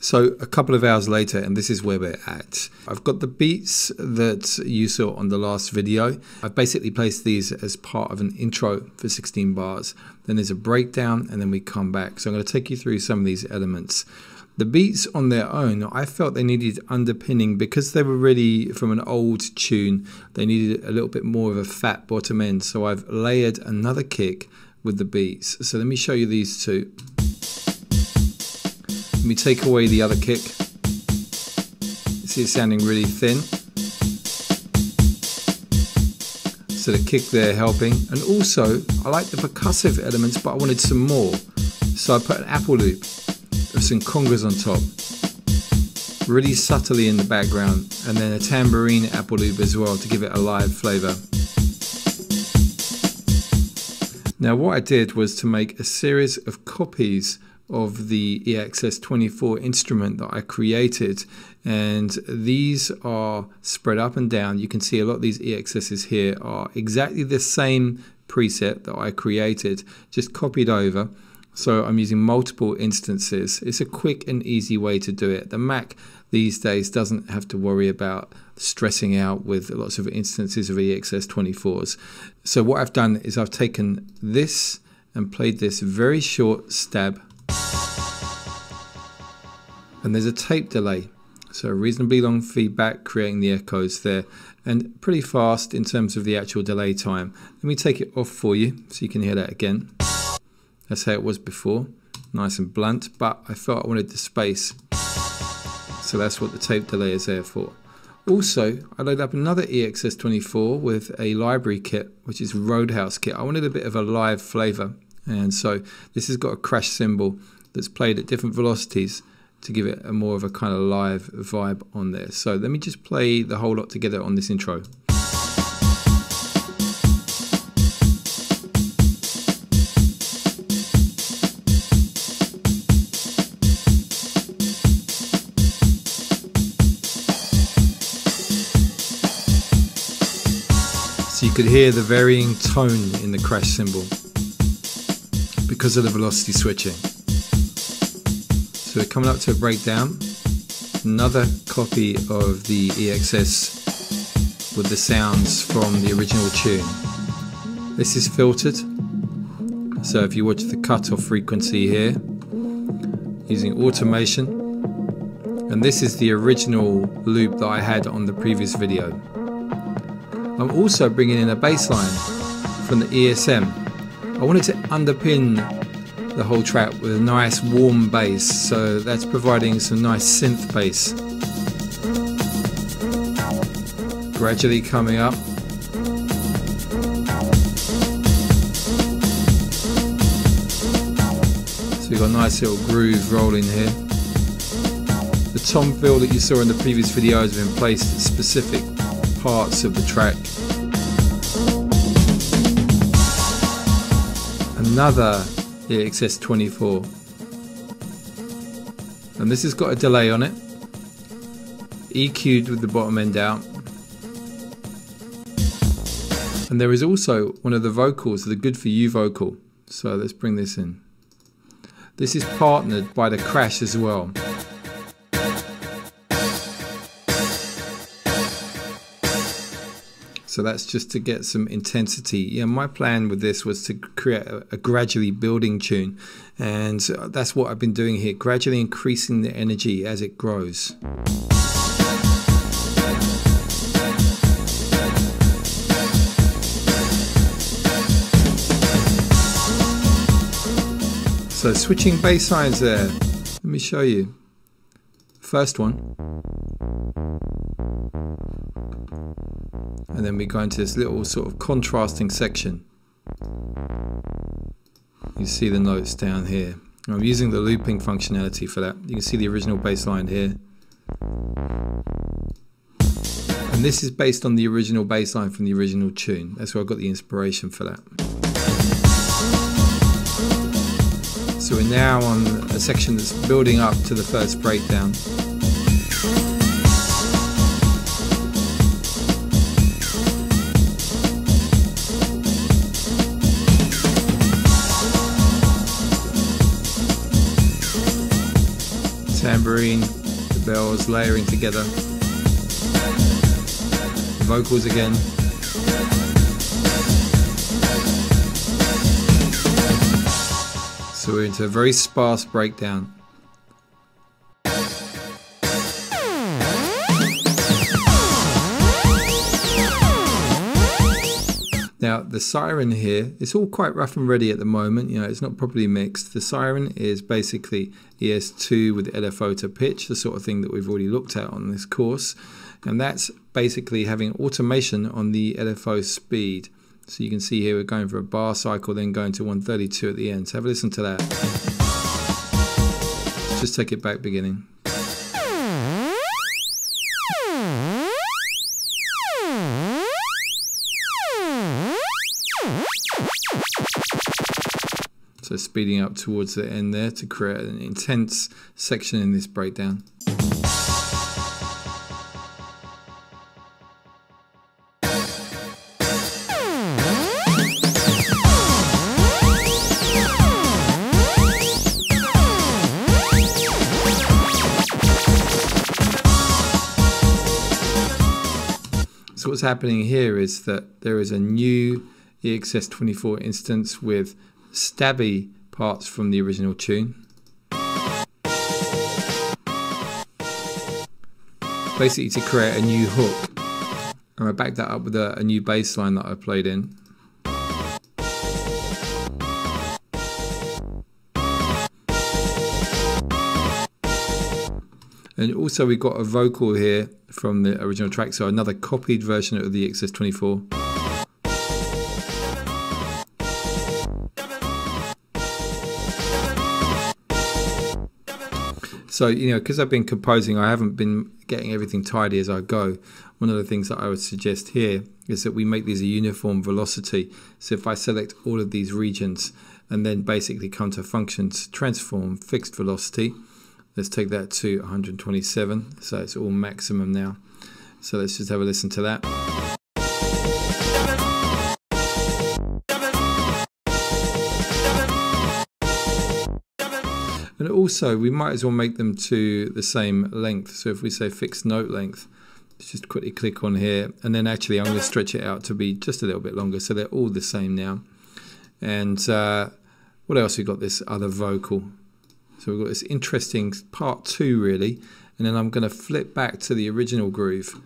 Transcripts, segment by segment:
So a couple of hours later, and this is where we're at. I've got the beats that you saw on the last video. I've basically placed these as part of an intro for 16 bars. Then there's a breakdown, and then we come back. So I'm going to take you through some of these elements. The beats on their own, I felt they needed underpinning because they were really from an old tune. They needed a little bit more of a fat bottom end. So I've layered another kick with the beats. So let me show you these two. Let me take away the other kick. You see it sounding really thin. So the kick there helping. And also, I like the percussive elements, but I wanted some more. So I put an apple loop with some congas on top. Really subtly in the background. And then a tambourine apple loop as well to give it a live flavour. Now what I did was to make a series of copies of the EXS24 instrument that I created, and these are spread up and down. You can see a lot of these EXSs here are exactly the same preset that I created, just copied over. So I'm using multiple instances. It's a quick and easy way to do it. The Mac these days doesn't have to worry about stressing out with lots of instances of EXS24s. So what I've done is I've taken this and played this very short stab. And there's a tape delay, so reasonably long feedback creating the echoes there, and pretty fast in terms of the actual delay time. Let me take it off for you so you can hear that again. That's how it was before, nice and blunt, but I felt I wanted the space, so that's what the tape delay is there for. Also, I loaded up another EXS24 with a library kit, which is Roadhouse kit. I wanted a bit of a live flavour, and so this has got a crash cymbal that's played at different velocities to give it a more of a kind of live vibe on there. So let me just play the whole lot together on this intro. So you could hear the varying tone in the crash cymbal because of the velocity switching. So we're coming up to a breakdown, another copy of the EXS with the sounds from the original tune. This is filtered, so if you watch the cutoff frequency here, using automation, and this is the original loop that I had on the previous video. I'm also bringing in a bass line from the ESM. I wanted to underpin the whole track with a nice warm bass, so that's providing some nice synth bass. Gradually coming up. So we've got a nice little groove rolling here. The tom fill that you saw in the previous video has been placed at specific parts of the track. Another EXS24, and this has got a delay on it, EQ'd with the bottom end out, and there is also one of the vocals, the Good For You vocal, so let's bring this in. This is partnered by the crash as well. So that's just to get some intensity. Yeah, my plan with this was to create a gradually building tune, and that's what I've been doing here, gradually increasing the energy as it grows. So switching bass lines there, let me show you. First one. And then we go into this little sort of contrasting section. You see the notes down here. I'm using the looping functionality for that. You can see the original bass line here. And this is based on the original bass line from the original tune. That's where I got the inspiration for that. So we're now on a section that's building up to the first breakdown. tambourine, the bells layering together, the vocals again. So we're into a very sparse breakdown. Now the siren here, it's all quite rough and ready at the moment, you know, it's not properly mixed. The siren is basically ES2 with LFO to pitch, the sort of thing that we've already looked at on this course. And that's basically having automation on the LFO speed. So you can see here we're going for a bar cycle, then going to 132 at the end. So have a listen to that. Let's just take it back beginning. So speeding up towards the end there to create an intense section in this breakdown. So what's happening here is that there is a new EXS24 instance with stabby parts from the original tune. Basically to create a new hook. And I back that up with a new bass line that I played in. And also we've got a vocal here from the original track, so another copied version of the EXS24. So, you know, because I've been composing, I haven't been getting everything tidy as I go. One of the things that I would suggest here is that we make these a uniform velocity. So if I select all of these regions and then basically come to functions, transform, fixed velocity, let's take that to 127. So it's all maximum now. So let's just have a listen to that. And also we might as well make them to the same length. So if we say fixed note length, let's just quickly click on here, and then actually I'm going to stretch it out to be just a little bit longer, so they're all the same now. And what else? We've got this other vocal. So we've got this interesting part 2 really, and then I'm going to flip back to the original groove.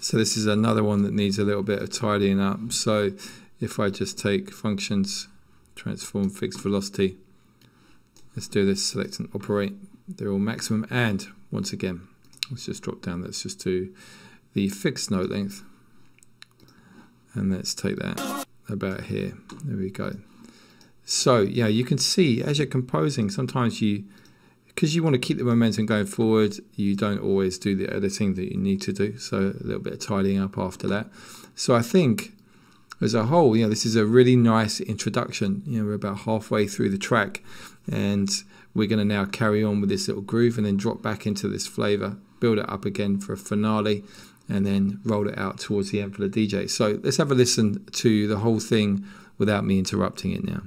So this is another one that needs a little bit of tidying up. So if I just take functions, transform, fixed velocity, let's do this, select and operate. They're all maximum, and once again, let's just drop down, let's just do the fixed note length. And let's take that about here. There we go. So yeah, you can see as you're composing, sometimes because you want to keep the momentum going forward, you don't always do the editing that you need to do. So a little bit of tidying up after that. So I think as a whole, you know, this is a really nice introduction. You know, we're about halfway through the track, and we're going to now carry on with this little groove and then drop back into this flavor, build it up again for a finale, and then roll it out towards the end for the DJ. So let's have a listen to the whole thing without me interrupting it now.